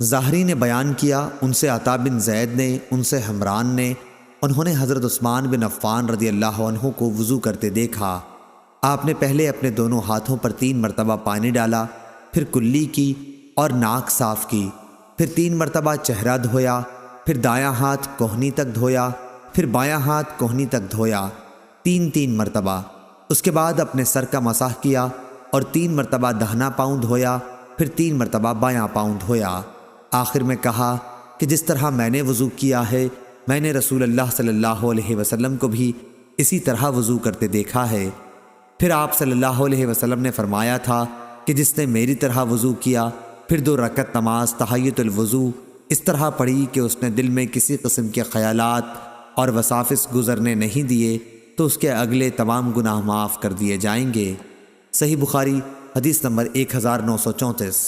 ज़ाहरी ने बयान किया, उनसे अता बिन ज़ैद ने, उनसे हमरान ने, उन्होंने हज़रत उस्मान बिन अफ़्फ़ान रज़ी अल्लाह अन्हु को वज़ू करते देखा। आपने पहले अपने दोनों हाथों पर 3 मरतबा पानी डाला, फिर कुल्ली की और नाक साफ़ की, फिर 3 मरतबा चेहरा धोया, फिर दायां हाथ कोहनी तक धोया, फिर बायां हाथ कोहनी तक धोया, 3-3 मरतबा। उसके बाद अपने सर का मसाह किया और 3 मरतबा दाहिना पाँव धोया, फिर 3 मरतबा बायां पाँव धोया। आखिर में कहा कि जिस तरह मैंने वज़ू किया है, मैंने रसूल अल्लाह सल्लल्लाहु अलैहि वसल्लम को भी इसी तरह वज़ू करते देखा है। फिर आप सल्लल्लाहु अलैहि वसल्लम ने फरमाया था कि जिसने मेरी तरह वज़ू किया, फिर 2 रकत नमाज तहय्युतुल वज़ू इस तरह पढ़ी कि उसने दिल में किसी किस्म के ख़यालात और वसाफ़िस गुज़रने नहीं दिए, तो उसके अगले तमाम गुनाह माफ़ कर दिए जाएंगे। सही बुखारी हदीस नंबर 1934।